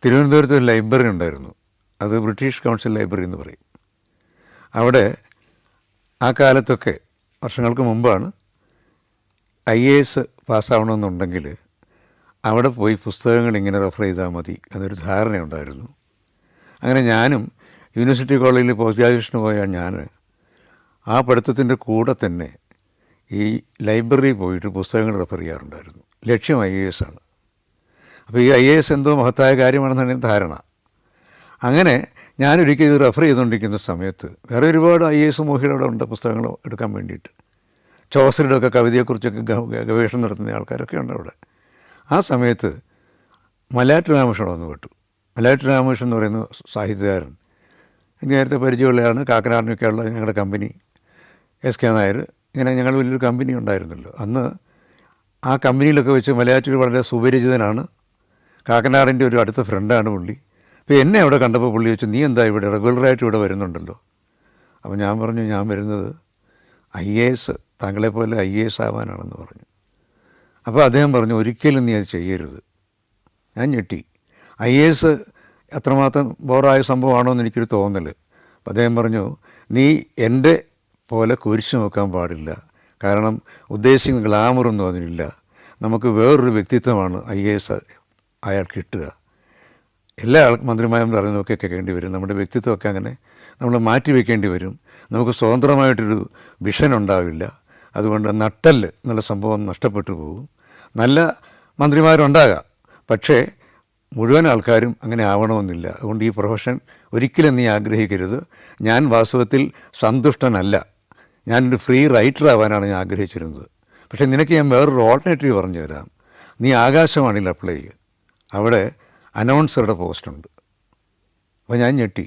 തിരുവനന്തപുരത്ത് ഒരു ലൈബ്രറി ഉണ്ടായിരുന്നു. അത് ബ്രിട്ടീഷ് കൗൺസിൽ ലൈബ്രറി എന്ന് പറയും. അവിടെ ആ കാലത്തൊക്കെ വർഷങ്ങൾക്ക് മുമ്പാണ് IAS പാസ്സാവണമെന്നുണ്ടെങ്കിൽ അവിടെ പോയി പുസ്തകങ്ങൾ ഇങ്ങനെ റെഫർ ചെയ്താൽ മതി എന്നൊരു ധാരണയുണ്ടായിരുന്നു. അങ്ങനെ ഞാനും യൂണിവേഴ്സിറ്റി കോളേജിൽ പോസ്റ്റ് ഗ്രാജുവേഷന് പോയ ഞാൻ ആ പഠിത്തത്തിൻ്റെ കൂടെ തന്നെ ഈ ലൈബ്രറി പോയിട്ട് പുസ്തകങ്ങൾ റെഫർ ചെയ്യാറുണ്ടായിരുന്നു. ലക്ഷ്യം IAS ആണ്. അപ്പോൾ ഈ IAS എന്തോ മഹത്തായ കാര്യമാണെന്നാണ് എൻ്റെ ധാരണ. അങ്ങനെ ഞാനൊരിക്കൽ ഇത് റെഫർ ചെയ്തുകൊണ്ടിരിക്കുന്ന സമയത്ത് വേറെ ഒരുപാട് IAS മോഹികളവിടെ ഉണ്ട് പുസ്തകങ്ങൾ എടുക്കാൻ വേണ്ടിയിട്ട്. ചോസറുടെ ഒക്കെ കവിതയെക്കുറിച്ചൊക്കെ ഗവേഷണം നടത്തുന്ന ആൾക്കാരൊക്കെ ഉണ്ട് അവിടെ. ആ സമയത്ത് മലയാറ്റൂർ രാമകൃഷ്ണൻ വന്ന് കേട്ടു. മലയാറ്റൂർ രാമകൃഷ്ണൻ എന്ന് പറയുന്ന സാഹിത്യകാരൻ നേരത്തെ പരിചയമുള്ളതാണ്. കാക്കനാടിനൊക്കെയുള്ള ഞങ്ങളുടെ കമ്പനി SK നായർ, ഇങ്ങനെ ഞങ്ങൾ വലിയൊരു കമ്പനി ഉണ്ടായിരുന്നല്ലോ അന്ന്. ആ കമ്പനിയിലൊക്കെ വെച്ച് മലയാറ്റൂർ വളരെ സുപരിചിതനാണ്. കാക്കനാടിൻ്റെ ഒരു അടുത്ത ഫ്രണ്ടാണ് പുള്ളി. അപ്പോൾ എന്നെ അവിടെ കണ്ടപ്പോൾ പുള്ളി വെച്ച്, നീ എന്താ ഇവിടെ റെഗുലറായിട്ട് ഇവിടെ വരുന്നുണ്ടല്ലോ? അപ്പോൾ ഞാൻ പറഞ്ഞു, ഞാൻ വരുന്നത് IAS, താങ്കളെപ്പോലെ IAS ആവാനാണെന്ന് പറഞ്ഞു. അപ്പോൾ അദ്ദേഹം പറഞ്ഞു, ഒരിക്കലും നീ അത് ചെയ്യരുത്. ഞാൻ ഞെട്ടി. IAS അത്രമാത്രം ബോറായ സംഭവമാണോ എന്ന് എനിക്കൊരു തോന്നൽ. അപ്പോൾ അദ്ദേഹം പറഞ്ഞു, നീ എൻ്റെ പോലെ കുരിശ് നോക്കാൻ പാടില്ല. കാരണം ഉദ്ദേശിക്കുന്ന ഗ്ലാമറൊന്നും അതിനില്ല. നമുക്ക് വേറൊരു വ്യക്തിത്വമാണ് IAS അയാൾ കിട്ടുക. എല്ലാ മന്ത്രിമാരും പറയുന്നതൊക്കെ കേൾക്കേണ്ടി വരും. നമ്മുടെ വ്യക്തിത്വമൊക്കെ അങ്ങനെ നമ്മൾ മാറ്റി വയ്ക്കേണ്ടി വരും. നമുക്ക് സ്വതന്ത്രമായിട്ടൊരു വിഷൻ ഉണ്ടാവില്ല. അതുകൊണ്ട് നട്ടല് എന്നുള്ള സംഭവം നഷ്ടപ്പെട്ടു പോകും. നല്ല മന്ത്രിമാരുണ്ടാകാം, പക്ഷേ മുഴുവൻ ആൾക്കാരും അങ്ങനെ ആവണമെന്നില്ല. അതുകൊണ്ട് ഈ പ്രൊഫഷൻ ഒരിക്കലും നീ ആഗ്രഹിക്കരുത്. ഞാൻ വാസ്തവത്തിൽ സന്തുഷ്ടനല്ല. ഞാനൊരു ഫ്രീ റൈറ്റർ ആവാനാണ് ഞാൻ ആഗ്രഹിച്ചിരുന്നത്. പക്ഷേ നിനക്ക് ഞാൻ വേറൊരു ഓൾട്ടർനേറ്റീവ് പറഞ്ഞു തരാം. നീ ആകാശവാണിയിൽ അപ്ലൈ ചെയ്യുക. അവിടെ അനൗൺസറുടെ പോസ്റ്റുണ്ട്. അപ്പോൾ ഞാൻ ഞെട്ടി.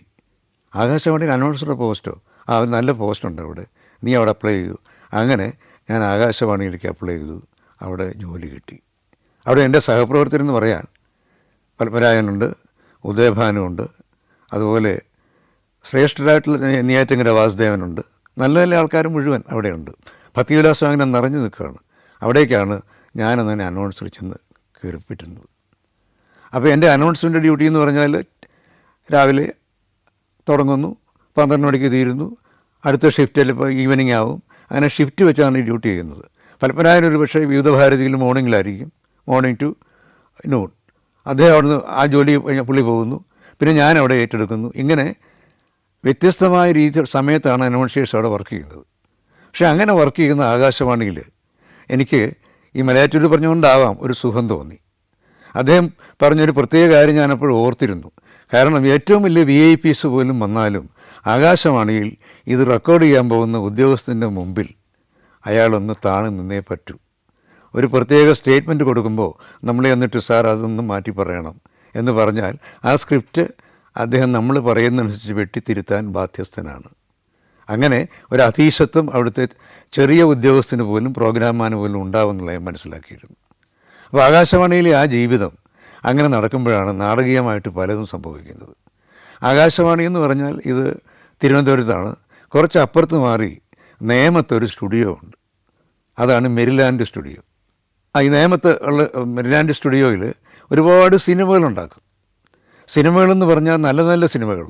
ആകാശവാണിയിൽ അനൗൺസറുടെ പോസ്റ്റോ? ആ, നല്ല പോസ്റ്റുണ്ട് അവിടെ, നീ അവിടെ അപ്ലൈ ചെയ്യൂ. അങ്ങനെ ഞാൻ ആകാശവാണിയിലേക്ക് അപ്ലൈ ചെയ്തു. അവിടെ ജോലി കിട്ടി. അവിടെ എൻ്റെ സഹപ്രവർത്തകരെന്ന് പറയാൻ പത്മരാജനുണ്ട്, ഉദയഭാനുണ്ട്, അതുപോലെ ശ്രേഷ്ഠരായിട്ടുള്ള നെയ്യാറ്റിൻകര വാസുദേവനുണ്ട്. നല്ല നല്ല ആൾക്കാർ മുഴുവൻ അവിടെയുണ്ട്. ഭക്തിവിലാസം അങ്ങനെ നിറഞ്ഞു നിൽക്കുകയാണ്. അവിടേക്കാണ് ഞാനങ്ങനെ അനൗൺസർ ചെന്ന് കയറിപ്പിറ്റുന്നത്. അപ്പോൾ എൻ്റെ അനൗൺസ്മെൻ്റ് ഡ്യൂട്ടി എന്ന് പറഞ്ഞാൽ രാവിലെ തുടങ്ങുന്നു, 12 മണിക്ക് തീരുന്നു, അടുത്ത ഷിഫ്റ്റിൽ ഇപ്പോൾ ഈവനിങ് ആവും. അങ്ങനെ ഷിഫ്റ്റ് വെച്ചാണ് ഈ ഡ്യൂട്ടി ചെയ്യുന്നത്. പലപ്പോഴായും ഒരു പക്ഷേ വിവിധ ഭാരതിയിൽ മോർണിംഗിലായിരിക്കും, മോർണിംഗ് ടു നൂൺ. അദ്ദേഹം അവിടുന്ന് ആ ജോലി പുള്ളി പോകുന്നു, പിന്നെ ഞാൻ അവിടെ ഏറ്റെടുക്കുന്നു. ഇങ്ങനെ വ്യത്യസ്തമായ രീതി സമയത്താണ് അനൗൺസേഴ്സ് അവിടെ വർക്ക് ചെയ്യുന്നത്. പക്ഷേ അങ്ങനെ വർക്ക് ചെയ്യുന്ന ആകാശവാണിയിൽ എനിക്ക് ഈ മലയാറ്റൂർ പറഞ്ഞുകൊണ്ടാവാം ഒരു സുഖം തോന്നി. അദ്ദേഹം പറഞ്ഞൊരു പ്രത്യേക കാര്യം ഞാനപ്പോൾ ഓർത്തിരുന്നു. കാരണം ഏറ്റവും വലിയ VIPs പോലും വന്നാലും ആകാശവാണിയിൽ ഇത് റെക്കോർഡ് ചെയ്യാൻ പോകുന്ന ഉദ്യോഗസ്ഥൻ്റെ മുമ്പിൽ അയാളൊന്ന് താണു നിന്നേ പറ്റൂ. ഒരു പ്രത്യേക സ്റ്റേറ്റ്മെൻറ്റ് കൊടുക്കുമ്പോൾ നമ്മളെ എന്നിട്ട് സാർ അതൊന്നും മാറ്റി പറയണം എന്ന് പറഞ്ഞാൽ ആ സ്ക്രിപ്റ്റ് അദ്ദേഹം നമ്മൾ പറയുന്നതനുസരിച്ച് വെട്ടിത്തിരുത്താൻ ബാധ്യസ്ഥനാണ്. അങ്ങനെ ഒരു അധീശത്വം അവിടുത്തെ ചെറിയ ഉദ്യോഗസ്ഥന് പോലും പ്രോഗ്രാമാന് പോലും ഉണ്ടാവുമെന്നുള്ള ഞാൻ മനസ്സിലാക്കിയിരുന്നു. അപ്പോൾ ആകാശവാണിയിലെ ആ ജീവിതം അങ്ങനെ നടക്കുമ്പോഴാണ് നാടകീയമായിട്ട് പലതും സംഭവിക്കുന്നത്. ആകാശവാണി എന്ന് പറഞ്ഞാൽ ഇത് തിരുവനന്തപുരത്താണ്. കുറച്ച് അപ്പുറത്ത് മാറി നേമത്തൊരു സ്റ്റുഡിയോ ഉണ്ട്. അതാണ് മെരിലാൻഡ് സ്റ്റുഡിയോ. ഈ നേമത്ത് ഉള്ള മെരിലാൻഡ് സ്റ്റുഡിയോയിൽ ഒരുപാട് സിനിമകളുണ്ടാക്കും. സിനിമകളെന്ന് പറഞ്ഞാൽ നല്ല നല്ല സിനിമകൾ.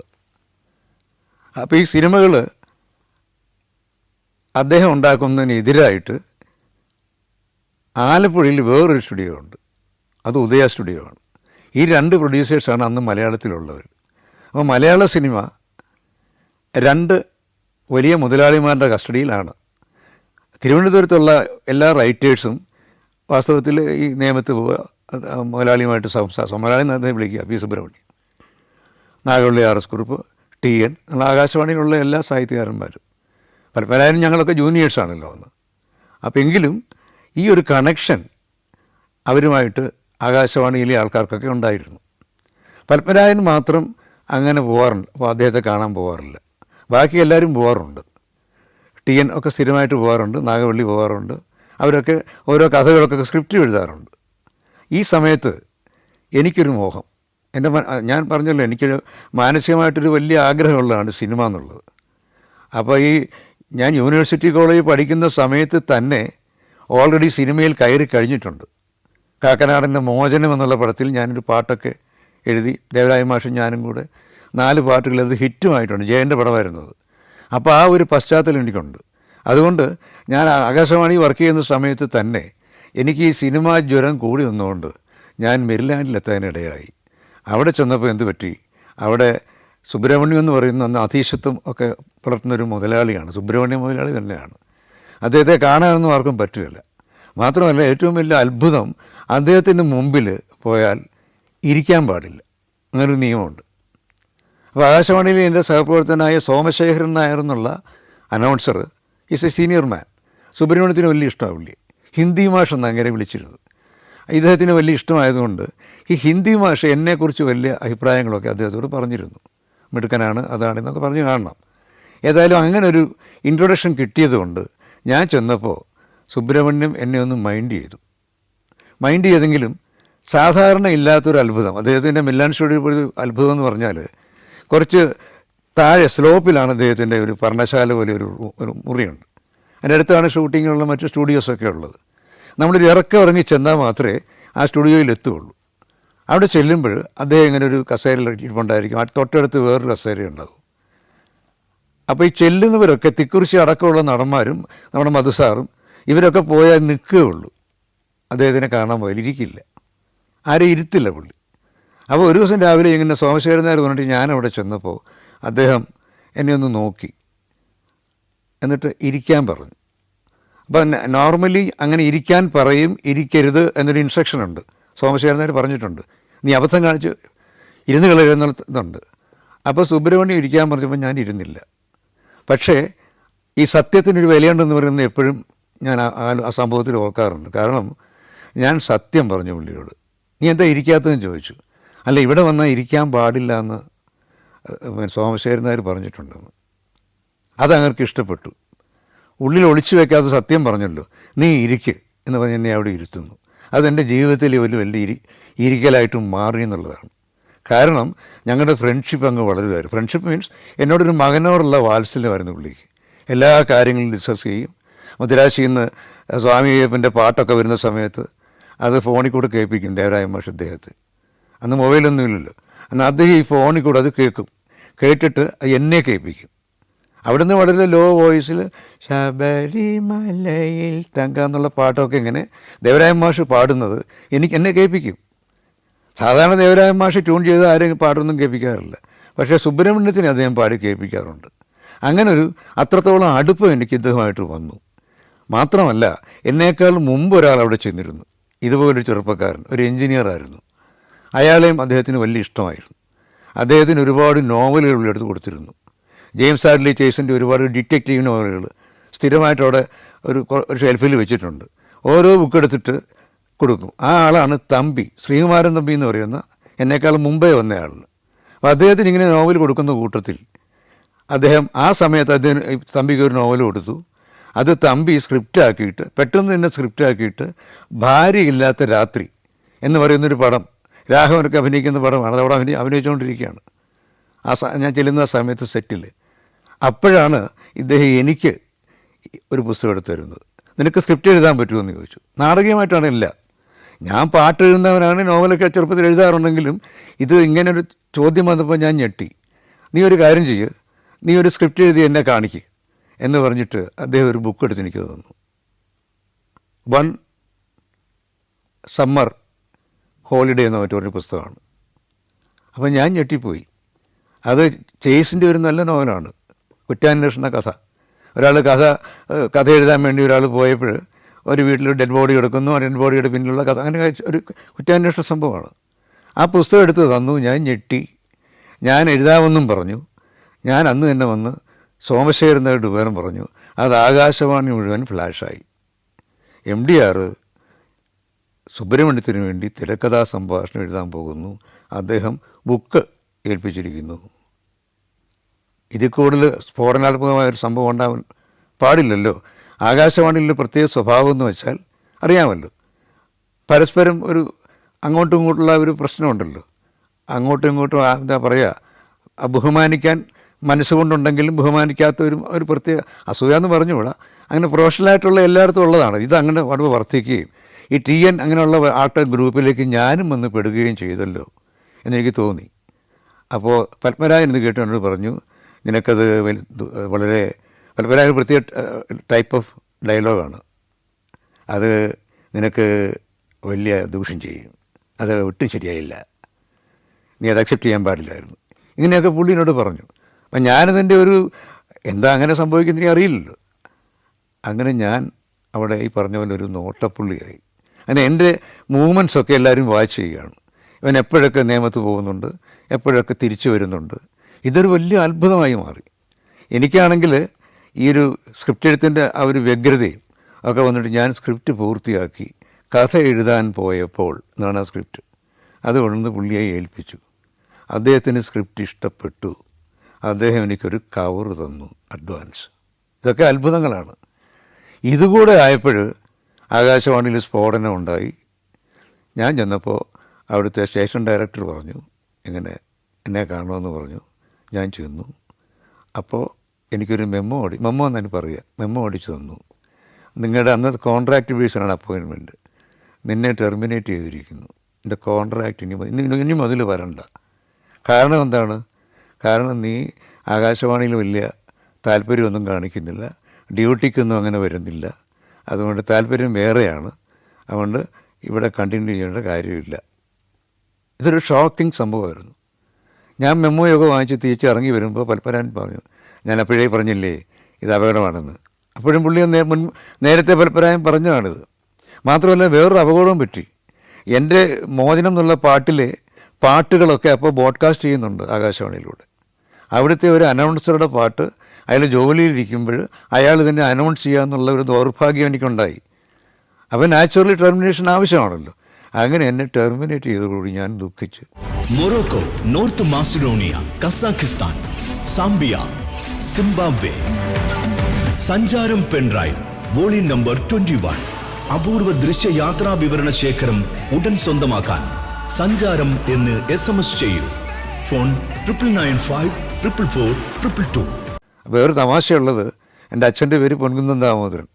അപ്പോൾ ഈ സിനിമകൾ അദ്ദേഹം ഉണ്ടാക്കുന്നതിനെതിരായിട്ട് ആലപ്പുഴയിൽ വേറൊരു സ്റ്റുഡിയോ ഉണ്ട്. അത് ഉദയ സ്റ്റുഡിയോ ആണ്. ഈ 2 പ്രൊഡ്യൂസേഴ്സാണ് അന്ന് മലയാളത്തിലുള്ളവർ. അപ്പോൾ മലയാള സിനിമ 2 വലിയ മുതലാളിമാരുടെ കസ്റ്റഡിയിലാണ്. തിരുവനന്തപുരത്തുള്ള എല്ലാ റൈറ്റേഴ്സും വാസ്തവത്തിൽ ഈ നേമത്ത് പോവുക, മുതലാളിയുമായിട്ട് മലയാളി നേരത്തെ വിളിക്കുക, P Subrahmanyam, Nagavalli RS Kurup, TN, ആകാശവാണിയിലുള്ള എല്ലാ സാഹിത്യകാരന്മാരും. പലരും ഞങ്ങളൊക്കെ ജൂനിയേഴ്സാണല്ലോ അന്ന്. അപ്പോൾ എങ്കിലും ഈ ഒരു കണക്ഷൻ അവരുമായിട്ട് ആകാശവാണിയിലെ ആൾക്കാർക്കൊക്കെ ഉണ്ടായിരുന്നു. പത്മരാജൻ മാത്രം അങ്ങനെ പോകാറുണ്ട്. അപ്പോൾ അദ്ദേഹത്തെ കാണാൻ പോകാറില്ല. ബാക്കി എല്ലാവരും പോകാറുണ്ട്. TN ഒക്കെ സ്ഥിരമായിട്ട് പോകാറുണ്ട്, നാഗവള്ളി പോകാറുണ്ട്. അവരൊക്കെ ഓരോ കഥകളൊക്കെ സ്ക്രിപ്റ്റ് എഴുതാറുണ്ട്. ഈ സമയത്ത് എനിക്കൊരു മോഹം, ഞാൻ പറഞ്ഞല്ലോ എനിക്കൊരു മാനസികമായിട്ടൊരു വലിയ ആഗ്രഹമുള്ളതാണ് സിനിമ എന്നുള്ളത്. അപ്പോൾ ഞാൻ യൂണിവേഴ്സിറ്റി കോളേജിൽ പഠിക്കുന്ന സമയത്ത് തന്നെ ഓൾറെഡി സിനിമയിൽ കയറി കഴിഞ്ഞിട്ടുണ്ട്. കാക്കനാടൻ്റെ മോചനം എന്നുള്ള പടത്തിൽ ഞാനൊരു പാട്ടൊക്കെ എഴുതി ദേവരായ മാഷും ഞാനും കൂടെ 4 പാട്ടുകൾ അത് ഹിറ്റുമായിട്ടുണ്ട്. ജയൻ്റെ പടമായിരുന്നത്. അപ്പോൾ ആ ഒരു പശ്ചാത്തലം എനിക്കുണ്ട്. അതുകൊണ്ട് ഞാൻ ആകാശവാണി വർക്ക് ചെയ്യുന്ന സമയത്ത് തന്നെ എനിക്ക് ഈ സിനിമാ ജ്വരം കൂടി വന്നുകൊണ്ട് ഞാൻ മെരിലാൻഡിലെത്താനിടയായി. അവിടെ ചെന്നപ്പോൾ എന്ത് പറ്റി, അവിടെ സുബ്രഹ്മണ്യം എന്ന് പറയുന്ന അന്ന് അധീശത്വം ഒക്കെ പുലർത്തുന്നൊരു മുതലാളിയാണ്. സുബ്രഹ്മണ്യം മുതലാളി തന്നെയാണ്. അദ്ദേഹത്തെ കാണാനൊന്നും ആർക്കും പറ്റുകയില്ല. മാത്രമല്ല ഏറ്റവും വലിയ അത്ഭുതം, അദ്ദേഹത്തിൻ്റെ മുമ്പിൽ പോയാൽ ഇരിക്കാൻ പാടില്ല, അങ്ങനൊരു നിയമമുണ്ട്. അപ്പോൾ ആകാശവാണിയിൽ എൻ്റെ സഹപ്രവർത്തകനായ സോമശേഖരൻ നായർ എന്നുള്ള അനൗൺസർ ഈസ് എ സീനിയർ മാൻ. സുബ്രഹ്മണ്യത്തിന് വലിയ ഇഷ്ടമാണ് പുള്ളി. ഹിന്ദി മാഷ് എന്ന് അങ്ങനെ വിളിച്ചിരുന്നത്. ഇദ്ദേഹത്തിന് വലിയ ഇഷ്ടമായതുകൊണ്ട് ഈ ഹിന്ദി മാഷ് എന്നെക്കുറിച്ച് വലിയ അഭിപ്രായങ്ങളൊക്കെ അദ്ദേഹത്തോട് പറഞ്ഞിരുന്നു. മിടുക്കനാണ്, അതാണെന്നൊക്കെ പറഞ്ഞ് കാണണം. ഏതായാലും അങ്ങനെ ഒരു ഇൻട്രൊഡക്ഷൻ കിട്ടിയതുകൊണ്ട് ഞാൻ ചെന്നപ്പോൾ സുബ്രഹ്മണ്യം എന്നെ ഒന്ന് മൈൻഡ് ചെയ്തെങ്കിലും സാധാരണ ഇല്ലാത്തൊരു അത്ഭുതം. അദ്ദേഹത്തിൻ്റെ മില്ലാൻ സ്റ്റുഡിയോ ഒരു അത്ഭുതം എന്ന് പറഞ്ഞാൽ കുറച്ച് താഴെ സ്ലോപ്പിലാണ് അദ്ദേഹത്തിൻ്റെ ഒരു പർണശാല പോലെ ഒരു മുറിയുണ്ട്. അതിൻ്റെ അടുത്താണ് ഷൂട്ടിങ്ങിനുള്ള മറ്റ് സ്റ്റുഡിയോസൊക്കെ ഉള്ളത്. നമ്മളൊരു ഇറങ്ങി ചെന്നാൽ മാത്രമേ ആ സ്റ്റുഡിയോയിൽ എത്തുകയുള്ളൂ. അവിടെ ചെല്ലുമ്പോൾ അദ്ദേഹം ഇങ്ങനെ ഒരു കസേരയിൽ ഇരിപ്പുണ്ടായിരിക്കും. തൊട്ടടുത്ത് വേറൊരു കസേര ഉണ്ടാകും. അപ്പോൾ ഈ ചെല്ലുന്നവരൊക്കെ തിക്കുറിശി അടക്കമുള്ള നടന്മാരും നമ്മുടെ മധുസാറും ഇവരൊക്കെ പോയാൽ നിൽക്കുകയുള്ളൂ. അദ്ദേഹത്തിനെ കാണാൻ പോയാൽ ഇരിക്കില്ല, ആരെയും ഇരുത്തില്ല പുള്ളി. അപ്പോൾ ഒരു ദിവസം രാവിലെ ഇങ്ങനെ സോമശേഖരൻ നായർ പറഞ്ഞിട്ട് ഞാനവിടെ ചെന്നപ്പോൾ അദ്ദേഹം എന്നെ ഒന്ന് നോക്കി, എന്നിട്ട് ഇരിക്കാൻ പറഞ്ഞു. അപ്പം നോർമലി അങ്ങനെ ഇരിക്കാൻ പറയും, ഇരിക്കരുത് എന്നൊരു ഇൻസ്ട്രക്ഷൻ ഉണ്ട്. സോമശേഖരൻ നായർ പറഞ്ഞിട്ടുണ്ട്, നീ അബദ്ധം കാണിച്ച് ഇരുന്ന് കളയുന്നുണ്ട്. അപ്പോൾ സുബ്രഹ്മണ്യം ഇരിക്കാൻ പറഞ്ഞപ്പോൾ ഞാൻ ഇരുന്നില്ല. പക്ഷേ ഈ സത്യത്തിനൊരു വിലയുണ്ടെന്ന് പറയുന്നത് എപ്പോഴും ഞാൻ ആ സംഭവത്തിൽ ഓർക്കാറുണ്ട്. കാരണം ഞാൻ സത്യം പറഞ്ഞു പുള്ളിയോട്. നീ എന്താ ഇരിക്കാത്തതെന്ന് ചോദിച്ചു. അല്ല, ഇവിടെ വന്നാൽ ഇരിക്കാൻ പാടില്ല എന്ന് സോമശേഖരൻ നായർ പറഞ്ഞിട്ടുണ്ടെന്ന്. അതങ്ങൾക്ക് ഇഷ്ടപ്പെട്ടു. ഉള്ളിൽ ഒളിച്ചു വെക്കാത്ത സത്യം പറഞ്ഞല്ലോ, നീ ഇരിക്ക് എന്ന് പറഞ്ഞ് എന്നെ അവിടെ ഇരുത്തുന്നു. അതെൻ്റെ ജീവിതത്തിൽ ഒരു വലിയ ഇരിക്കലായിട്ടും മാറി എന്നുള്ളതാണ്. കാരണം ഞങ്ങളുടെ ഫ്രണ്ട്ഷിപ്പ് അങ്ങ് വളരുകയായിരുന്നു. ഫ്രണ്ട്ഷിപ്പ് മീൻസ് എന്നോടൊരു മകനോടുള്ള വാത്സല്യമായിരുന്നു പുള്ളിക്ക്. എല്ലാ കാര്യങ്ങളും ഡിസ്കസ് ചെയ്യും. മദ്രാശിയിൽ നിന്ന് സ്വാമി അയ്യപ്പൻ്റെ പാട്ടൊക്കെ വരുന്ന സമയത്ത് അത് ഫോണിൽ കൂടെ കേൾപ്പിക്കും ദേവരായ മാഷ് അദ്ദേഹത്തെ. അന്ന് മൊബൈലൊന്നും ഇല്ലല്ലോ. എന്നാൽ അദ്ദേഹം ഈ ഫോണിൽ കൂടെ അത് കേൾക്കും. കേട്ടിട്ട് എന്നെ കേൾപ്പിക്കും. അവിടെ നിന്ന് വളരെ ലോ വോയിസിൽ ശബരിമലയിൽ തങ്ക എന്നുള്ള പാട്ടൊക്കെ ഇങ്ങനെ ദേവരായ മാഷ് പാടുന്നത് എന്നെ കേൾപ്പിക്കും. സാധാരണ ദേവരായ മാഷ് ട്യൂൺ ചെയ്ത് ആരെയും പാട്ടൊന്നും കേൾപ്പിക്കാറില്ല. പക്ഷേ സുബ്രഹ്മണ്യത്തിന് അദ്ദേഹം പാടി കേൾപ്പിക്കാറുണ്ട്. അങ്ങനൊരു അത്രത്തോളം അടുപ്പം എനിക്ക് ഇദ്ദേഹമായിട്ട് വന്നു. മാത്രമല്ല, എന്നേക്കാൾ മുമ്പ് ഒരാൾ അവിടെ ചെന്നിരുന്നു, ഇതുപോലൊരു ചെറുപ്പക്കാരൻ, ഒരു എൻജിനീയറായിരുന്നു. അയാളെയും അദ്ദേഹത്തിന് വലിയ ഇഷ്ടമായിരുന്നു. അദ്ദേഹത്തിന് ഒരുപാട് നോവലുകൾ എടുത്ത് കൊടുത്തിരുന്നു. ജെയിംസ് ആഡ്ലി ചേസിൻ്റെ ഒരുപാട് ഡിറ്റക്റ്റീവ് നോവലുകൾ സ്ഥിരമായിട്ട് അവിടെ ഒരു ഷെൽഫിൽ വെച്ചിട്ടുണ്ട്. ഓരോ ബുക്ക് എടുത്തിട്ട് കൊടുക്കും. ആ ആളാണ് തമ്പി, ശ്രീകുമാരൻ തമ്പി എന്ന് പറയുന്ന എന്നേക്കാൾ മുമ്പേ വന്ന ആളിന്. അപ്പോൾ അദ്ദേഹത്തിന് ഇങ്ങനെ നോവൽ കൊടുക്കുന്ന കൂട്ടത്തിൽ അദ്ദേഹം ആ സമയത്ത് തമ്പിക്ക് ഒരു നോവൽ കൊടുത്തു. അത് തമ്പി സ്ക്രിപ്റ്റാക്കിയിട്ട്, പെട്ടെന്ന് തന്നെ സ്ക്രിപ്റ്റാക്കിയിട്ട് ഭാര്യയില്ലാത്ത രാത്രി എന്ന് പറയുന്നൊരു പടം, രാഘവനൊക്കെ അഭിനയിക്കുന്ന പടമാണ്. അതവിടെ അഭിനയിച്ചുകൊണ്ടിരിക്കുകയാണ് ഞാൻ ചെല്ലുന്ന സമയത്ത് സെറ്റിൽ. അപ്പോഴാണ് ഇദ്ദേഹം എനിക്ക് ഒരു പുസ്തകം എടുത്ത് തരുന്നത്. നിനക്ക് സ്ക്രിപ്റ്റ് എഴുതാൻ പറ്റുമെന്ന് ചോദിച്ചു. നാടകീയമായിട്ടാണ് ഇല്ല, ഞാൻ പാട്ട് എഴുതുന്നവനാണ്, നോവലൊക്കെ ചെറുപ്പത്തിൽ എഴുതാറുണ്ടെങ്കിലും ഇത് ഇങ്ങനൊരു ചോദ്യം വന്നപ്പോൾ ഞാൻ ഞെട്ടി. നീ ഒരു കാര്യം ചെയ്യ്, നീ ഒരു സ്ക്രിപ്റ്റ് എഴുതി എന്നെ കാണിക്ക് എന്ന് പറഞ്ഞിട്ട് അദ്ദേഹം ഒരു ബുക്ക് എടുത്ത് എനിക്ക് തന്നു. 1 സമ്മർ ഹോളിഡേ എന്ന മറ്റൊരു പുസ്തകമാണ്. അപ്പോൾ ഞാൻ ഞെട്ടിപ്പോയി. അത് ചേസിൻ്റെ ഒരു നല്ല നോവലാണ്, കുറ്റാന്വേഷണ കഥ. ഒരാൾ കഥ എഴുതാൻ വേണ്ടി ഒരാൾ പോയപ്പോൾ ഒരു വീട്ടിൽ ഡെഡ് ബോഡി കിടക്കുന്നു, ആ ഡെഡ് ബോഡിയുടെ പിന്നിലുള്ള കഥ, അങ്ങനെ ഒരു കുറ്റാന്വേഷണ സംഭവമാണ്. ആ പുസ്തകം എടുത്ത് തന്നു. ഞാൻ ഞെട്ടി. ഞാൻ എഴുതാമെന്നും പറഞ്ഞു. ഞാൻ അന്ന് തന്നെ വന്ന് സോമശേഖരൻ നായരുടെ വിവരം പറഞ്ഞു. അത് ആകാശവാണി മുഴുവൻ ഫ്ലാഷായി. MDR സുബ്രഹ്മണ്യത്തിന് വേണ്ടി തിരക്കഥാ സംഭാഷണം എഴുതാൻ പോകുന്നു, അദ്ദേഹം ബുക്ക് ഏൽപ്പിച്ചിരിക്കുന്നു. ഇതിൽ കൂടുതൽ സ്ഫോടനാത്മകമായൊരു സംഭവം ഉണ്ടാവാൻ പാടില്ലല്ലോ. ആകാശവാണിയിലെ പ്രത്യേക സ്വഭാവം എന്ന് വെച്ചാൽ അറിയാമല്ലോ, പരസ്പരം ഒരു അങ്ങോട്ടും ഇങ്ങോട്ടുള്ള ഒരു പ്രശ്നമുണ്ടല്ലോ. അങ്ങോട്ടും ഇങ്ങോട്ടും എന്താ പറയുക, ബഹുമാനിക്കാൻ മനസ്സുകൊണ്ടുണ്ടെങ്കിലും ബഹുമാനിക്കാത്ത ഒരു പ്രത്യേക അസൂയ എന്ന് പറഞ്ഞുകൂടാ. അങ്ങനെ പ്രൊഫഷണലായിട്ടുള്ള എല്ലായിടത്തും ഉള്ളതാണ്. ഇത് അങ്ങനെ വളരെ വർദ്ധിക്കുകയും ഈ TN അങ്ങനെയുള്ള ആൾക്കാർ ഗ്രൂപ്പിലേക്ക് ഞാനും വന്ന് പെടുകയും ചെയ്തല്ലോ എന്നെനിക്ക് തോന്നി. അപ്പോൾ പത്മരാജൻ ഇത് കേട്ട് എന്നോട് പറഞ്ഞു, നിനക്കത് വളരെ പത്മരാജൻ പ്രത്യേക ടൈപ്പ് ഓഫ് ഡയലോഗാണ്, അത് നിനക്ക് വലിയ ദൂഷ്യം ചെയ്യും, അത് ഒട്ടും ശരിയായില്ല, നീ അത് അക്സെപ്റ്റ് ചെയ്യാൻ പാടില്ലായിരുന്നു. ഇങ്ങനെയൊക്കെ പുള്ളി എന്നോട് പറഞ്ഞു. അപ്പം ഞാനതിൻ്റെ എന്താ അങ്ങനെ സംഭവിക്കുന്നതിന് അറിയില്ലല്ലോ. അങ്ങനെ ഞാൻ അവിടെ ഈ പറഞ്ഞ പോലെ ഒരു നോട്ടപ്പുള്ളിയായി. അങ്ങനെ എൻ്റെ മൂവ്മെൻറ്റ്സൊക്കെ എല്ലാവരും വാച്ച് ചെയ്യുകയാണ്. ഇവൻ എപ്പോഴൊക്കെ നിയമത്ത് പോകുന്നുണ്ട്, എപ്പോഴൊക്കെ തിരിച്ചു വരുന്നുണ്ട്. ഇതൊരു വലിയ അത്ഭുതമായി മാറി. എനിക്കാണെങ്കിൽ ഈ ഒരു സ്ക്രിപ്റ്റ് എഴുത്തിൻ്റെ ആ ഒരു വ്യഗ്രതയും ഒക്കെ വന്നിട്ട് ഞാൻ സ്ക്രിപ്റ്റ് പൂർത്തിയാക്കി കഥ എഴുതാൻ പോയപ്പോൾ എന്നാണ് ആ സ്ക്രിപ്റ്റ്, അതുകൊണ്ട് പുള്ളിയെ ഏൽപ്പിച്ചു. അദ്ദേഹത്തിന് സ്ക്രിപ്റ്റ് ഇഷ്ടപ്പെട്ടു. അദ്ദേഹം എനിക്കൊരു കവർ തന്നു, അഡ്വാൻസ്. ഇതൊക്കെ അത്ഭുതങ്ങളാണ്. ഇതുകൂടെ ആയപ്പോൾ ആകാശവാണിയിൽ സ്ഫോടനം ഉണ്ടായി. ഞാൻ ചെന്നപ്പോൾ അവിടുത്തെ സ്റ്റേഷൻ ഡയറക്ടർ പറഞ്ഞു, ഇങ്ങനെ എന്നെ കാണുമെന്ന് പറഞ്ഞു. ഞാൻ ചെന്നു. അപ്പോൾ എനിക്കൊരു മെമ്മോ എന്നാണ് പറയുക, മെമ്മോ അടിച്ചു തന്നു. നിങ്ങളുടെ അന്നത്തെ കോൺട്രാക്റ്റ് ബേസിലാണ് അപ്പോയിൻമെൻറ്റ്, നിന്നെ ടെർമിനേറ്റ് ചെയ്തിരിക്കുന്നു, എൻ്റെ കോൺട്രാക്റ്റ് ഇനി മുതൽ വരണ്ട. കാരണം എന്താണ്? കാരണം നീ ആകാശവാണിയിൽ വലിയ താല്പര്യമൊന്നും കാണിക്കുന്നില്ല, ഡ്യൂട്ടിക്കൊന്നും അങ്ങനെ വരുന്നില്ല, അതുകൊണ്ട് താല്പര്യം വേറെയാണ്, അതുകൊണ്ട് ഇവിടെ കണ്ടിന്യൂ ചെയ്യേണ്ട കാര്യമില്ല. ഇതൊരു ഷോക്കിംഗ് സംഭവമായിരുന്നു. ഞാൻ മെമ്മോയൊക്കെ വാങ്ങിച്ച് തിരിച്ച് ഇറങ്ങി വരുമ്പോൾ പത്മരാജൻ പറഞ്ഞു, ഞാൻ അപ്പോഴേ പറഞ്ഞില്ലേ ഇത് അപകടമാണെന്ന്. അപ്പോഴും പുള്ളി നേരത്തെ പത്മരാജൻ പറഞ്ഞതാണിത്. മാത്രമല്ല വേറൊരു അപകടവും പറ്റി. എൻ്റെ മോചനം എന്നുള്ള പാട്ടിലെ പാട്ടുകളൊക്കെ അപ്പോൾ ബോഡ്കാസ്റ്റ് ചെയ്യുന്നുണ്ട് ആകാശവാണിയിലൂടെ. അവിടുത്തെ ഒരു അനൗൺസറുടെ പാട്ട് അയാൾ ജോലിയിലിരിക്കുമ്പോൾ അയാൾ തന്നെ അനൗൺസ് ചെയ്യുക എന്നുള്ള ഒരു ദൗർഭാഗ്യം എനിക്കുണ്ടായി. അപ്പോൾ നാച്ചുറലി ടെർമിനേഷൻ ആവശ്യമാണല്ലോ. അങ്ങനെ എന്നെ ടെർമിനേറ്റ് ചെയ്തതോടുകൂടി ഞാൻ ദുഃഖിച്ചു. Morocco, North Macedonia, Kazakhstan, Zambia, Zimbabwe. Sancharam pendrive volume number 21. അപൂർവ ദൃശ്യയാത്രാ വിവരണ ശേഖരം ഉടൻ സ്വന്തമാക്കാൻ സഞ്ചാരം എന്ന് SMS ചെയ്യൂ. ഫോൺ 9995444222. വേറെ തമാശയുള്ളത്, എൻ്റെ അച്ഛൻ്റെ പേര് പൊൻകുന്നം ദാമോദരൻ.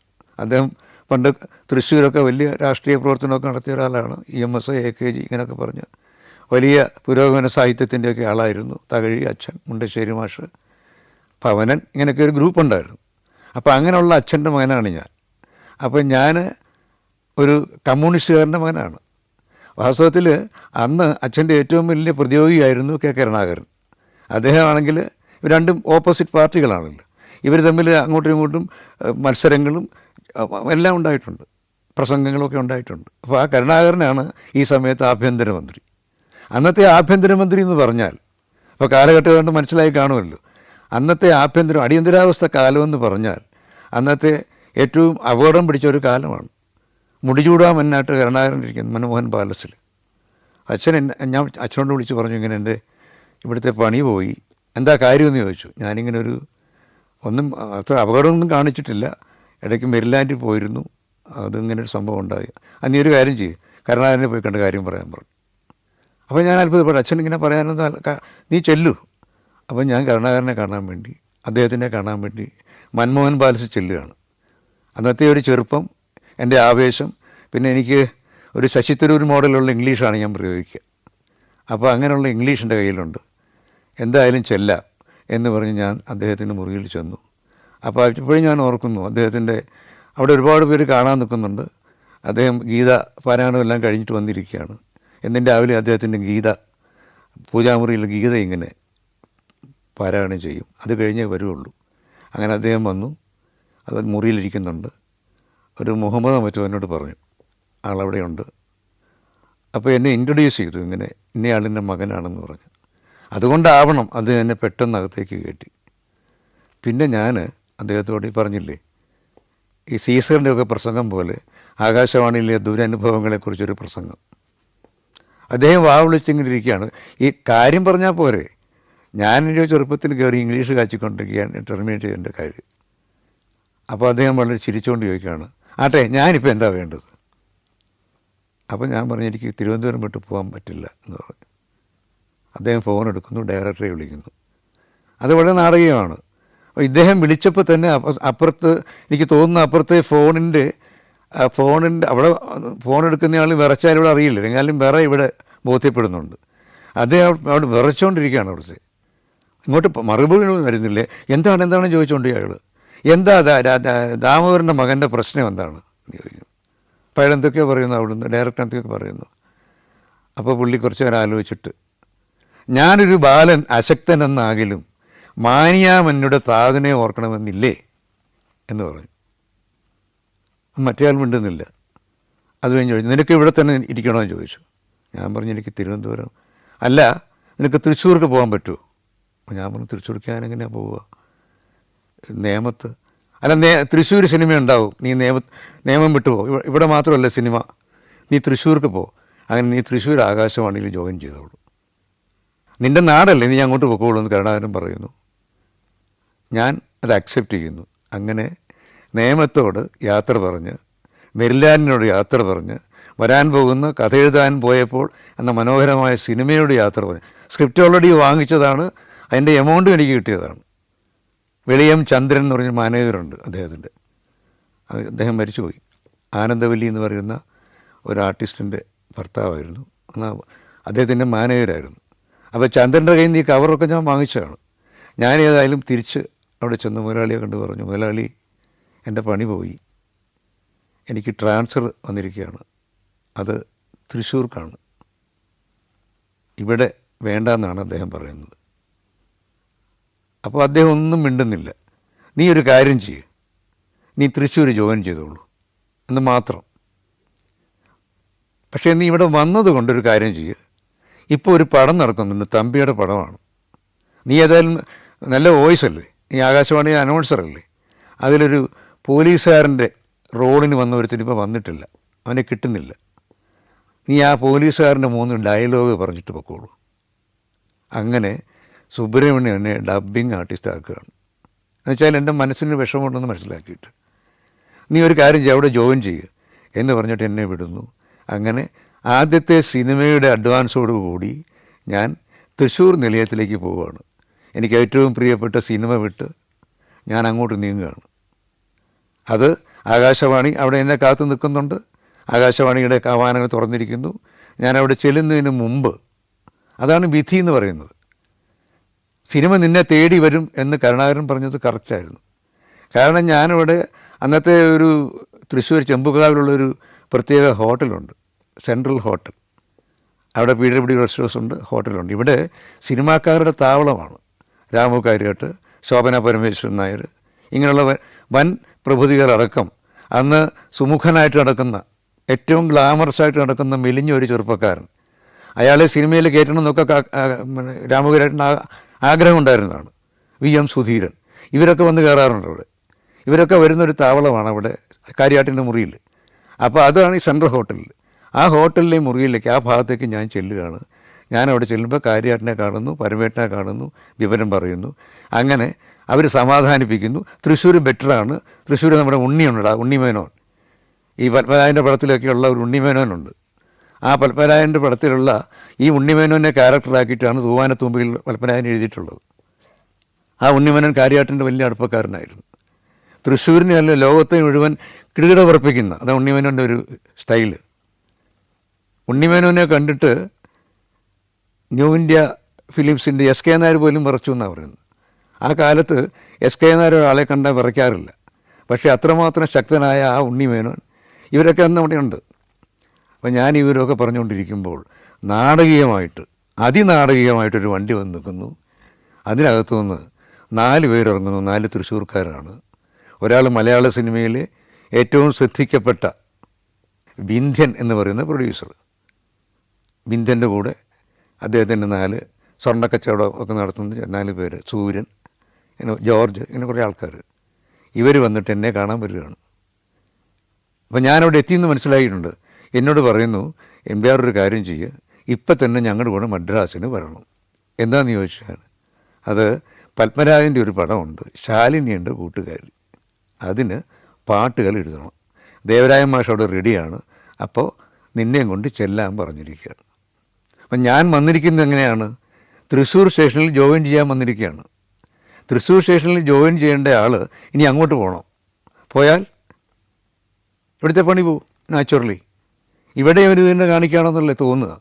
അദ്ദേഹം പണ്ട് തൃശ്ശൂരൊക്കെ വലിയ രാഷ്ട്രീയ പ്രവർത്തനമൊക്കെ നടത്തിയ ഒരാളാണ്. EMS, AKG ഇങ്ങനെയൊക്കെ പറഞ്ഞ് വലിയ പുരോഗമന സാഹിത്യത്തിൻ്റെയൊക്കെ ആളായിരുന്നു. തകഴി അച്ഛൻ, മുണ്ടശ്ശേരി മാഷ്, പവനൻ, ഇങ്ങനെയൊക്കെ ഒരു ഗ്രൂപ്പ് ഉണ്ടായിരുന്നു. അപ്പോൾ അങ്ങനെയുള്ള അച്ഛൻ്റെ മകനാണ് ഞാൻ. അപ്പോൾ ഞാൻ ഒരു കമ്മ്യൂണിസ്റ്റുകാരൻ്റെ മകനാണ്. വാസ്തവത്തിൽ അന്ന് അച്ഛൻ്റെ ഏറ്റവും വലിയ പ്രതിയോഗിയായിരുന്നു K. കരുണാകരൻ. അദ്ദേഹമാണെങ്കിൽ രണ്ടും ഓപ്പോസിറ്റ് പാർട്ടികളാണല്ലോ. ഇവർ തമ്മിൽ അങ്ങോട്ടും ഇങ്ങോട്ടും മത്സരങ്ങളും എല്ലാം ഉണ്ടായിട്ടുണ്ട്, പ്രസംഗങ്ങളൊക്കെ ഉണ്ടായിട്ടുണ്ട്. അപ്പോൾ ആ കരുണാകരനാണ് ഈ സമയത്ത് ആഭ്യന്തരമന്ത്രി. അന്നത്തെ ആഭ്യന്തരമന്ത്രി എന്ന് പറഞ്ഞാൽ അപ്പോൾ കാലഘട്ടം കൊണ്ട് മനസ്സിലായി കാണുമല്ലോ. അന്നത്തെ അടിയന്തരാവസ്ഥ കാലമെന്ന് പറഞ്ഞാൽ അന്നത്തെ ഏറ്റവും അപകടം പിടിച്ച ഒരു കാലമാണ്. മുടിചൂടാമെന്നായിട്ട് കരുണാകരൻ ഇരിക്കുന്നു മൻമോഹൻ പാലസിൽ. ഞാൻ അച്ഛനോട് വിളിച്ച് പറഞ്ഞു, ഇങ്ങനെ എൻ്റെ ഇവിടുത്തെ പണി പോയി, എന്താ കാര്യമെന്ന് ചോദിച്ചു. ഞാനിങ്ങനെ ഒന്നും അത്ര അപകടമൊന്നും കാണിച്ചിട്ടില്ല, ഇടയ്ക്ക് മെരിലാൻഡിൽ പോയിരുന്നു, അതിങ്ങനെ ഒരു സംഭവം ഉണ്ടായി, നീ ഒരു കാര്യം ചെയ്യും, കരുണാകരനെ പോയി കണ്ട് കാര്യം പറയാൻ പറഞ്ഞു. അപ്പോൾ ഞാൻ അത്ഭുതപ്പെട്ടു. അച്ഛൻ ഇങ്ങനെ പറയാനൊന്നും നീ ചെല്ലു. അപ്പോൾ ഞാൻ കരുണാകരനെ കാണാൻ വേണ്ടി, അദ്ദേഹത്തിനെ കാണാൻ വേണ്ടി മൻമോഹൻ പാലസിൽ ചെല്ലുകയാണ്. അന്നത്തെ ഒരു ചെറുപ്പം, എൻ്റെ ആവേശം, പിന്നെ എനിക്ക് ഒരു ശശി തരൂർ മോഡലുള്ള ഇംഗ്ലീഷാണ് ഞാൻ പ്രയോഗിക്കുക. അപ്പോൾ അങ്ങനെയുള്ള ഇംഗ്ലീഷ് എൻ്റെ കയ്യിലുണ്ട്. എന്തായാലും ചെല്ലാം എന്ന് പറഞ്ഞ് ഞാൻ അദ്ദേഹത്തിൻ്റെ മുറിയിൽ ചെന്നു. അപ്പോൾ ഇപ്പോഴും ഞാൻ ഓർക്കുന്നു, അദ്ദേഹത്തിൻ്റെ അവിടെ ഒരുപാട് പേര് കാണാൻ നിൽക്കുന്നുണ്ട്. അദ്ദേഹം ഗീത പാരായണം എല്ലാം കഴിഞ്ഞിട്ട് വന്നിരിക്കുകയാണ്. എന്നും രാവിലെ അദ്ദേഹത്തിൻ്റെ പൂജാമുറിയിൽ ഗീത ഇങ്ങനെ പാരായണം ചെയ്യും, അത് കഴിഞ്ഞേ വരുള്ളൂ. അങ്ങനെ അദ്ദേഹം വന്നു, അത് മുറിയിലിരിക്കുന്നുണ്ട്. ഒരു മുഹമ്മദ് മറ്റോ എന്നോട് പറഞ്ഞു, ആളവിടെയുണ്ട്. അപ്പോൾ എന്നെ ഇൻട്രൊഡ്യൂസ് ചെയ്തു, ഇങ്ങനെ ഇന്നയാളിൻ്റെ മകനാണെന്ന് പറഞ്ഞു. അതുകൊണ്ടാവണം അത് എന്നെ പെട്ടെന്ന് അകത്തേക്ക് കയറ്റി. പിന്നെ ഞാൻ അദ്ദേഹത്തോട് പറഞ്ഞില്ലേ, ഈ സീസറിൻ്റെ ഒക്കെ പ്രസംഗം പോലെ ആകാശവാണിയിലെ ദുരനുഭവങ്ങളെക്കുറിച്ചൊരു പ്രസംഗം. അദ്ദേഹം വിളിച്ചിങ്ങനെ ഇരിക്കുകയാണ്. ഈ കാര്യം പറഞ്ഞാൽ പോരെ, ഞാനൊരു ചെറുപ്പത്തിൽ കയറി ഇംഗ്ലീഷ് കാച്ചിക്കൊണ്ടിരിക്കുകയാണ് ടെർമിനേറ്റ് ചെയ്തതിൻ്റെ കാര്യം. അപ്പോൾ അദ്ദേഹം വളരെ ചിരിച്ചുകൊണ്ട് ചോദിക്കുകയാണ്, ആട്ടെ ഞാനിപ്പോൾ എന്താ വേണ്ടത്? അപ്പോൾ ഞാൻ പറഞ്ഞു, എനിക്ക് തിരുവനന്തപുരം വിട്ട് പോകാൻ പറ്റില്ല എന്ന് പറഞ്ഞു. അദ്ദേഹം ഫോൺ എടുക്കുന്നു, ഡയറക്ടറെ വിളിക്കുന്നു. അത് വളരെ നാടകീയമാണ്. അപ്പോൾ ഇദ്ദേഹം വിളിച്ചപ്പോൾ തന്നെ അപ്പുറത്ത്, എനിക്ക് തോന്നുന്നു അപ്പുറത്തെ ഫോണിൻ്റെ അവിടെ ഫോൺ എടുക്കുന്നയാൾ വിറച്ചാലും ഇവിടെ അറിയില്ല, എങ്ങാലും വേറെ ഇവിടെ ബോധ്യപ്പെടുന്നുണ്ട്. അദ്ദേഹം അവിടെ വിറച്ചുകൊണ്ടിരിക്കുകയാണ് അവിടുത്തെ. ഇങ്ങോട്ട് മറുപടി വരുന്നില്ലേ. എന്താണ് ചോദിച്ചുകൊണ്ട് അയാൾ എന്താ ദാമോദരൻ്റെ മകൻ്റെ പ്രശ്നം എന്താണ് എന്ന് ചോദിക്കും. അപ്പോൾ അയാൾ എന്തൊക്കെയോ പറയുന്നു, അവിടുന്ന് ഡയറക്ടർ എന്തൊക്കെയോ പറയുന്നു. അപ്പോൾ പുള്ളി കുറച്ച് നേരം ആലോചിച്ചിട്ട്, ഞാനൊരു ബാലൻ അശക്തനെന്നാകിലും മാനിയാമന്നുടെ താതനെ ഓർക്കണമെന്നില്ലേ എന്ന് പറഞ്ഞു. മറ്റേ ആൾ മിണ്ടുന്നില്ല. അത് കഴിഞ്ഞ് ചോദിച്ചു, നിനക്ക് ഇവിടെ തന്നെ ഇരിക്കണമെന്ന് ചോദിച്ചു. ഞാൻ പറഞ്ഞു, എനിക്ക് തിരുവനന്തപുരം. അല്ല, നിനക്ക് തൃശ്ശൂർക്ക് പോകാൻ പറ്റുമോ? ഞാൻ പറഞ്ഞു, തൃശ്ശൂർക്ക് ഞാനെങ്ങനെയാണ് പോവുക? നേമത്ത്. അല്ല, തൃശ്ശൂർ സിനിമ ഉണ്ടാവും, നീ നേമം വിട്ടു പോ. ഇവിടെ മാത്രമല്ല സിനിമ, നീ തൃശ്ശൂർക്ക് പോ. അങ്ങനെ നീ തൃശ്ശൂർ ആകാശവാണിയിൽ ജോയിൻ ചെയ്തോളൂ. നിൻ്റെ നാടല്ലേ, നീ അങ്ങോട്ട് പൊക്കോളൂ എന്ന് കരുണാകരൻ പറയുന്നു. ഞാൻ അത് അക്സെപ്റ്റ് ചെയ്യുന്നു. അങ്ങനെ നേമത്തോട് യാത്ര പറഞ്ഞ്, മെരിലാൻഡിനോട് യാത്ര പറഞ്ഞ്, വരാൻ പോകുന്ന കഥ എഴുതാൻ പോയപ്പോൾ എന്ന മനോഹരമായ സിനിമയോട് യാത്ര പറഞ്ഞ്, സ്ക്രിപ്റ്റ് ഓൾറെഡി വാങ്ങിച്ചതാണ്, അതിൻ്റെ എമൗണ്ടും എനിക്ക് കിട്ടിയതാണ്. വെളിയം ചന്ദ്രൻ എന്ന് പറഞ്ഞ മാനേജറുണ്ട് അദ്ദേഹത്തിൻ്റെ, അദ്ദേഹം മരിച്ചുപോയി. ആനന്ദവല്ലി എന്ന് പറയുന്ന ഒരു ആർട്ടിസ്റ്റിൻ്റെ ഭർത്താവായിരുന്നു, എന്നാൽ അദ്ദേഹത്തിൻ്റെ മാനേജരായിരുന്നു. അപ്പോൾ ചന്ദ്രൻ്റെ കയ്യിൽ നിന്ന് ഈ കവറൊക്കെ ഞാൻ വാങ്ങിച്ചതാണ്. ഞാൻ ഏതായാലും തിരിച്ച് അവിടെ ചെന്ന് മുതലാളിയെ കണ്ട് പറഞ്ഞു, മുതലാളി, എൻ്റെ പണി പോയി, എനിക്ക് ട്രാൻസ്ഫർ വന്നിരിക്കുകയാണ്, അത് തൃശ്ശൂർക്കാണ്, ഇവിടെ വേണ്ടെന്നാണ് അദ്ദേഹം പറയുന്നത്. അപ്പോൾ അദ്ദേഹം ഒന്നും മിണ്ടുന്നില്ല. നീ ഒരു കാര്യം ചെയ്യ്, നീ തൃശ്ശൂർ ജോയിൻ ചെയ്തോളൂ എന്ന് മാത്രം. പക്ഷേ നീ ഇവിടെ വന്നത് കൊണ്ടൊരു കാര്യം ചെയ്യ്, ഇപ്പോൾ ഒരു പടം നടക്കുന്നുണ്ട്, തമ്പിയുടെ പടമാണ്. നീ ഏതായാലും നല്ല വോയിസ് അല്ലേ, നീ ആകാശവാണി അനൗൺസറല്ലേ, അതിലൊരു പോലീസുകാരൻ്റെ റോളിന് വന്ന ഒരുത്തിന് ഇപ്പോൾ വന്നിട്ടില്ല, അവനെ കിട്ടുന്നില്ല. നീ ആ പോലീസുകാരൻ്റെ 3 ഡയലോഗ് പറഞ്ഞിട്ട് പൊക്കോളൂ. അങ്ങനെ സുബ്രഹ്മണ്യം എന്നെ ഡബ്ബിങ് ആർട്ടിസ്റ്റ് ആക്കുകയാണ്. എന്നുവെച്ചാൽ എൻ്റെ മനസ്സിന് വിഷമമുണ്ടെന്ന് മനസ്സിലാക്കിയിട്ട്, നീ ഒരു കാര്യം ചെയ്യുക, അവിടെ ജോയിൻ ചെയ്യുക എന്ന് പറഞ്ഞിട്ട് എന്നെ വിടുന്നു. അങ്ങനെ ആദ്യത്തെ സിനിമയുടെ അഡ്വാൻസോടുകൂടി ഞാൻ തൃശ്ശൂർ നിലയത്തിലേക്ക് പോവുകയാണ്. എനിക്ക് ഏറ്റവും പ്രിയപ്പെട്ട സിനിമ വിട്ട് ഞാൻ അങ്ങോട്ട് നീങ്ങുകയാണ്. അത് ആകാശവാണി അവിടെ എന്നെ കാത്തു നിൽക്കുന്നുണ്ട്. ആകാശവാണിയുടെ കവാനങ്ങൾ തുറന്നിരിക്കുന്നു. ഞാനവിടെ ചെല്ലുന്നതിന് മുമ്പ്, അതാണ് വിധി എന്ന് പറയുന്നത്. സിനിമ നിന്നെ തേടി വരും എന്ന് കരുണാകരൻ പറഞ്ഞത് കറക്റ്റായിരുന്നു. കാരണം ഞാനിവിടെ അന്നത്തെ ഒരു തൃശ്ശൂർ ചെമ്പുകാവിലുള്ളൊരു പ്രത്യേക ഹോട്ടലുണ്ട്, സെൻട്രൽ ഹോട്ടൽ. അവിടെ PWD റെസ്റ്റ് ഹൗസ് ഉണ്ട്, ഹോട്ടലുണ്ട്. ഇവിടെ സിനിമാക്കാരുടെ താവളമാണ്. രാമു കാര്യാട്ട്, ശോഭന പരമേശ്വരൻ നായർ, ഇങ്ങനെയുള്ള വൻ പ്രഭുതികളടക്കം അന്ന് സുമുഖനായിട്ട് നടക്കുന്ന, ഏറ്റവും ഗ്ലാമറസായിട്ട് നടക്കുന്ന മെലിഞ്ഞൊരു ചെറുപ്പക്കാരൻ, അയാളെ സിനിമയിൽ കയറ്റണമെന്നൊക്കെ രാമുകാരേട്ടന് ആഗ്രഹം ഉണ്ടായിരുന്നതാണ്. VM സുധീരൻ, ഇവരൊക്കെ വന്ന് കയറാറുണ്ട് അവിടെ. ഇവരൊക്കെ വരുന്നൊരു താവളമാണ് അവിടെ കാര്യാട്ടിൻ്റെ മുറിയിൽ. അപ്പോൾ അതാണ് ഈ സെൻട്രൽ ഹോട്ടലിൽ. ആ ഹോട്ടലിലെ മുറിയിലേക്ക്, ആ ഭാഗത്തേക്ക് ഞാൻ ചെല്ലുകയാണ്. ഞാനവിടെ ചെല്ലുമ്പോൾ കാര്യാട്ടിനെ കാണുന്നു, പരമേട്ടനെ കാണുന്നു, വിവരം പറയുന്നു. അങ്ങനെ അവർ സമാധാനിപ്പിക്കുന്നു. തൃശ്ശൂർ ബെറ്ററാണ്, തൃശ്ശൂർ നമ്മുടെ ഉണ്ണിയുണ്ട്, ഉണ്ണിമേനോൻ, ഈ പത്മരാജൻ്റെ പടത്തിലൊക്കെയുള്ള ഒരു ഉണ്ണിമേനോനുണ്ട്. ആ പത്മരാജൻ്റെ പടത്തിലുള്ള ഈ ഉണ്ണിമേനോനെ ക്യാരക്ടറാക്കിയിട്ടാണ് തൂവാനത്തുമ്പിൽ പത്മരാജൻ എഴുതിയിട്ടുള്ളത്. ആ ഉണ്ണിമേനോൻ കാര്യാട്ടിൻ്റെ വലിയ അടുപ്പക്കാരനായിരുന്നു. തൃശ്ശൂരിനെ അല്ല, ലോകത്തെ മുഴുവൻ കിടുകിട അതാണ് ഉണ്ണിമേനോൻ്റെ ഒരു സ്റ്റൈല്. ഉണ്ണിമേനോനെ കണ്ടിട്ട് ന്യൂ ഇന്ത്യ ഫിലിംസിൻ്റെ SK നായർ പോലും വിറച്ചു എന്നാണ് പറയുന്നത്. ആ കാലത്ത് SK നായർ ഒരാളെ കണ്ടാൽ വിറയ്ക്കാറില്ല. പക്ഷേ അത്രമാത്രം ശക്തനായ ആ ഉണ്ണിമേനോൻ, ഇവരൊക്കെ അന്ന് അവിടെ ഉണ്ട്. അപ്പോൾ ഞാൻ ഇവരൊക്കെ പറഞ്ഞുകൊണ്ടിരിക്കുമ്പോൾ അതിനാടകീയമായിട്ടൊരു വണ്ടി വന്ന് നിൽക്കുന്നു. അതിനകത്തു നിന്ന് 4 പേരിറങ്ങുന്നു. 4 തൃശ്ശൂർക്കാരാണ്. ഒരാൾ മലയാള സിനിമയിലെ ഏറ്റവും ശ്രദ്ധിക്കപ്പെട്ട വിന്ധ്യൻ എന്ന് പറയുന്ന പ്രൊഡ്യൂസർ. വിന്ധ്യൻ്റെ കൂടെ അദ്ദേഹത്തിൻ്റെ 4 സ്വർണ്ണക്കച്ചവടം ഒക്കെ നടത്തുന്ന 4 പേര്, സൂര്യൻ, ഇങ്ങനെ ജോർജ്, ഇങ്ങനെ കുറേ ആൾക്കാർ. ഇവർ വന്നിട്ട് എന്നെ കാണാൻ വരികയാണ്. അപ്പോൾ ഞാനവിടെ എത്തിയെന്ന് മനസ്സിലായിട്ടുണ്ട്. എന്നോട് പറയുന്നു, MBR ഒരു കാര്യം ചെയ്യുക, ഇപ്പം തന്നെ ഞങ്ങളുടെ കൂടെ മദ്രാസിന് വരണം. എന്താണെന്ന് ചോദിച്ചാൽ, അത് പത്മരാജൻ്റെ ഒരു പടമുണ്ട്, ശാലിനിയുണ്ട് കൂട്ടുകാർ, അതിന് പാട്ടുകൾ എഴുതണം. ദേവരായ മാഷ് അവിടെ റെഡിയാണ്, അപ്പോൾ നിന്നെയും കൊണ്ട് ചെല്ലാൻ പറഞ്ഞിരിക്കുകയാണ്. അപ്പം ഞാൻ വന്നിരിക്കുന്നത് എങ്ങനെയാണ്? തൃശ്ശൂർ സ്റ്റേഷനിൽ ജോയിൻ ചെയ്യാൻ വന്നിരിക്കുകയാണ്. തൃശ്ശൂർ സ്റ്റേഷനിൽ ജോയിൻ ചെയ്യേണ്ട ആൾ ഇനി അങ്ങോട്ട് പോകണം. പോയാൽ ഇവിടുത്തെ പണി പോവും നാച്ചുറലി. ഇവിടെ ഒരു ഇതിനെ കാണിക്കുകയാണെന്നല്ലേ തോന്നുക.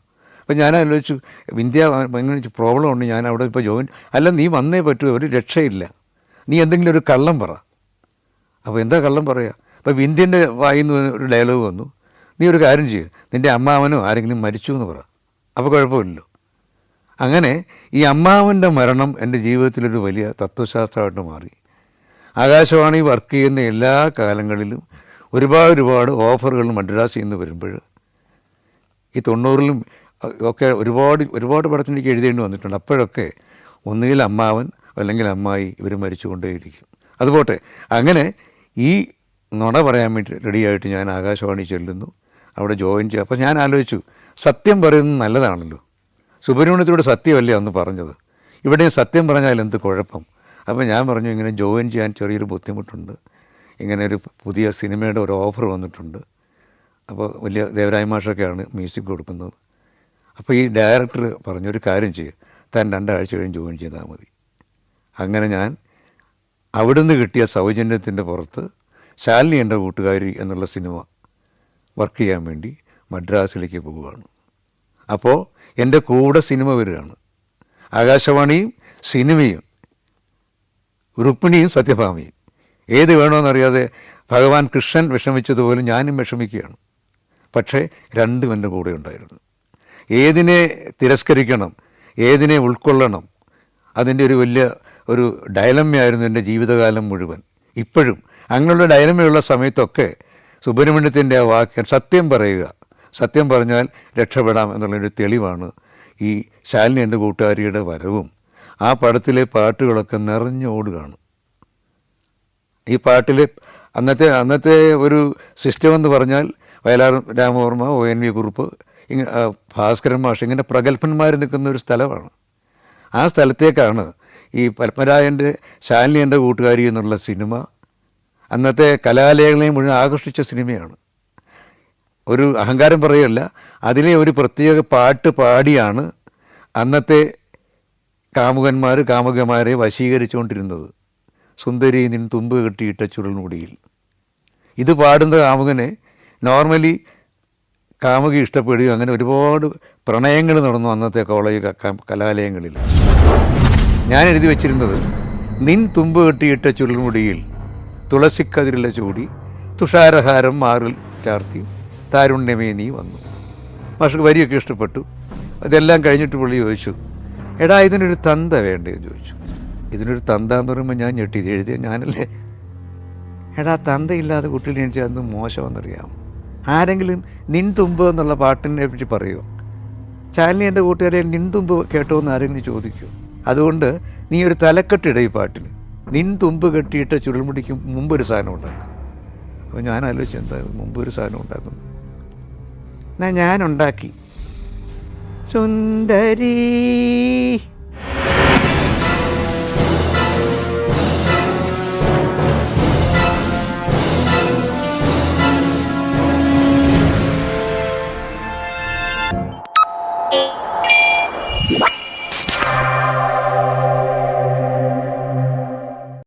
അപ്പോൾ ഞാൻ ആലോചിച്ചു, ഇന്ത്യ ഇങ്ങനെ പ്രോബ്ലം ഉണ്ട്, ഞാൻ അവിടെ ഇപ്പോൾ ജോയിൻ, അല്ല നീ വന്നേ പറ്റൂ, ഒരു രക്ഷയില്ല, നീ എന്തെങ്കിലും ഒരു കള്ളം പറ. അപ്പോൾ എന്താ കള്ളം പറയുക? അപ്പോൾ ഇന്ത്യൻ്റെ വായിൽ നിന്ന് ഒരു ഡയലോഗ് വന്നു, നീ ഒരു കാര്യം ചെയ്യും, നിൻ്റെ അമ്മാവനോ ആരെങ്കിലും മരിച്ചു എന്ന് പറ, അപ്പോൾ കുഴപ്പമില്ലല്ലോ. അങ്ങനെ ഈ അമ്മാവൻ്റെ മരണം എൻ്റെ ജീവിതത്തിലൊരു വലിയ തത്വശാസ്ത്രമായിട്ട് മാറി. ആകാശവാണി വർക്ക് ചെയ്യുന്ന എല്ലാ കാലങ്ങളിലും ഒരുപാട് ഓഫറുകൾ മദ്രാസിൽ നിന്ന് വരുമ്പോൾ, ഈ 90-ലും ഒക്കെ ഒരുപാട് പടത്തിന് എനിക്ക് എഴുതേണ്ടി വന്നിട്ടുണ്ട്. അപ്പോഴൊക്കെ ഒന്നുകിൽ അമ്മാവൻ അല്ലെങ്കിൽ അമ്മായി ഇവർ മരിച്ചുകൊണ്ടേയിരിക്കും. അതുപോട്ടെ, അങ്ങനെ ഈ നുണ പറയാൻ വേണ്ടി റെഡിയായിട്ട് ഞാൻ ആകാശവാണി ചെല്ലുന്നു, അവിടെ ജോയിൻ ചെയ്യുക. അപ്പോൾ ഞാൻ ആലോചിച്ചു, സത്യം പറയുന്നത് നല്ലതാണല്ലോ, സുബ്രഹ്മണ്യത്തോട് സത്യമല്ലേ അന്ന് പറഞ്ഞത്, ഇവിടെ സത്യം പറഞ്ഞാൽ എന്ത് കുഴപ്പം? അപ്പോൾ ഞാൻ പറഞ്ഞു, ഇങ്ങനെ ജോയിൻ ചെയ്യാൻ ചെറിയൊരു ബുദ്ധിമുട്ടുണ്ട്, ഇങ്ങനെ ഒരു പുതിയ സിനിമയുടെ ഒരു ഓഫർ വന്നിട്ടുണ്ട്, അപ്പോൾ വലിയ ദേവരായ മാഷൊക്കെയാണ് മ്യൂസിക് കൊടുക്കുന്നത്. അപ്പോൾ ഈ ഡയറക്ടർ പറഞ്ഞൊരു കാര്യം ചെയ്യും, താൻ 2 ആഴ്ച കഴിഞ്ഞ് ജോയിൻ ചെയ്താൽ മതി. അങ്ങനെ ഞാൻ അവിടുന്ന് കിട്ടിയ സൗജന്യത്തിൻ്റെ പുറത്ത് ശാലിനി എൻ്റെ കൂട്ടുകാരി എന്നുള്ള സിനിമ വർക്ക് ചെയ്യാൻ വേണ്ടി മദ്രാസിലേക്ക് പോവുകയാണ്. അപ്പോൾ എൻ്റെ കൂടെ സിനിമ വരികയാണ്, ആകാശവാണിയും സിനിമയും രുക്മിണിയും സത്യഭാമയും. ഏത് വേണമെന്നറിയാതെ ഭഗവാൻ കൃഷ്ണൻ വിഷമിച്ചതുപോലെ ഞാനും വിഷമിക്കുകയാണ്. പക്ഷേ രണ്ടും എൻ്റെ കൂടെ ഉണ്ടായിരുന്നു. ഏതിനെ തിരസ്കരിക്കണം, ഏതിനെ ഉൾക്കൊള്ളണം, അതിൻ്റെ ഒരു വലിയ ഒരു ഡയലമ്മയായിരുന്നു എൻ്റെ ജീവിതകാലം മുഴുവൻ. ഇപ്പോഴും അങ്ങനെയുള്ള ഡയലമ്മയുള്ള സമയത്തൊക്കെ സുബ്രഹ്മണ്യത്തിൻ്റെ ആ വാക്യം, സത്യം പറയുക, സത്യം പറഞ്ഞാൽ രക്ഷപ്പെടാം എന്നുള്ളൊരു തെളിവാണ് ഈ ശാലിനി എൻ്റെ കൂട്ടുകാരിയുടെ വരവും. ആ പടത്തിലെ പാട്ടുകളൊക്കെ നിറഞ്ഞോടുകയാണ്. ഈ പാട്ടിൽ അന്നത്തെ ഒരു സിസ്റ്റം എന്ന് പറഞ്ഞാൽ വയലാർ രാമവർമ്മ, ONV കുറുപ്പ്, ഭാസ്കരൻ മാഷ്, ഇങ്ങനെ പ്രഗത്ഭന്മാർ നിൽക്കുന്ന ഒരു സ്ഥലമാണ്. ആ സ്ഥലത്തേക്കാണ് ഈ പത്മരാജൻ്റെ ശാലിനി എൻ്റെ കൂട്ടുകാരി എന്നുള്ള സിനിമ അന്നത്തെ കലാലയങ്ങളെ മുഴുവൻ ആകർഷിച്ച സിനിമയാണ്. ഒരു അഹങ്കാരം പറയുകയല്ല, അതിലെ ഒരു പ്രത്യേക പാട്ട് പാടിയാണ് അന്നത്തെ കാമുകന്മാർ കാമുകന്മാരെ വശീകരിച്ചുകൊണ്ടിരുന്നത്. സുന്ദരി നിൻ തുമ്പ് കെട്ടിയിട്ട ചുരുൾമുടിയിൽ. ഇത് പാടുന്ന കാമുകനെ നോർമലി കാമുകി ഇഷ്ടപ്പെടുകയും അങ്ങനെ ഒരുപാട് പ്രണയങ്ങൾ നടന്നു അന്നത്തെ കോളേജ് കലാലയങ്ങളിൽ. ഞാൻ എഴുതി വച്ചിരുന്നത്, നിൻ തുമ്പ് കെട്ടിയിട്ട ചുരുൾമുടിയിൽ തുളസിക്കതിരില ചൂടി തുഷാരഹാരം മാറിൽ ചാർത്തി താരുണ്യമേ നീ വന്നു. മാഷക്ക് വരിയൊക്കെ ഇഷ്ടപ്പെട്ടു. അതെല്ലാം കഴിഞ്ഞിട്ട് പുള്ളി ചോദിച്ചു, എടാ ഇതിനൊരു തന്ത വേണ്ടേന്ന് ചോദിച്ചു. ഇതിനൊരു തന്ത എന്ന് പറയുമ്പോൾ ഞാൻ ഞെട്ടി, ഇത് എഴുതിയ ഞാനല്ലേ. എടാ തന്തയില്ലാതെ കുട്ടികൾ എണീച്ചാൽ അന്ന് മോശമെന്നറിയാം. ആരെങ്കിലും നിൻ തുമ്പ് എന്നുള്ള പാട്ടിനെ പറ്റി പറയുമോ? ശാലിനി എൻ്റെ കൂട്ടുകാരെ നിൻ തുമ്പ് കേട്ടോ എന്ന് ആരെങ്കിലും ചോദിക്കുമോ? അതുകൊണ്ട് നീ ഒരു തലക്കെട്ടിട ഈ പാട്ടിന്, നിൻ തുമ്പ് കെട്ടിയിട്ട ചുരുൾമുടിക്ക് മുമ്പൊരു സാധനം ഉണ്ടാക്കും. അപ്പോൾ ഞാൻ ആലോചിച്ചു, എന്താ മുമ്പൊരു സാധനം ഉണ്ടാക്കുന്നു? എന്നാൽ ഞാനുണ്ടാക്കി, സുന്ദരീ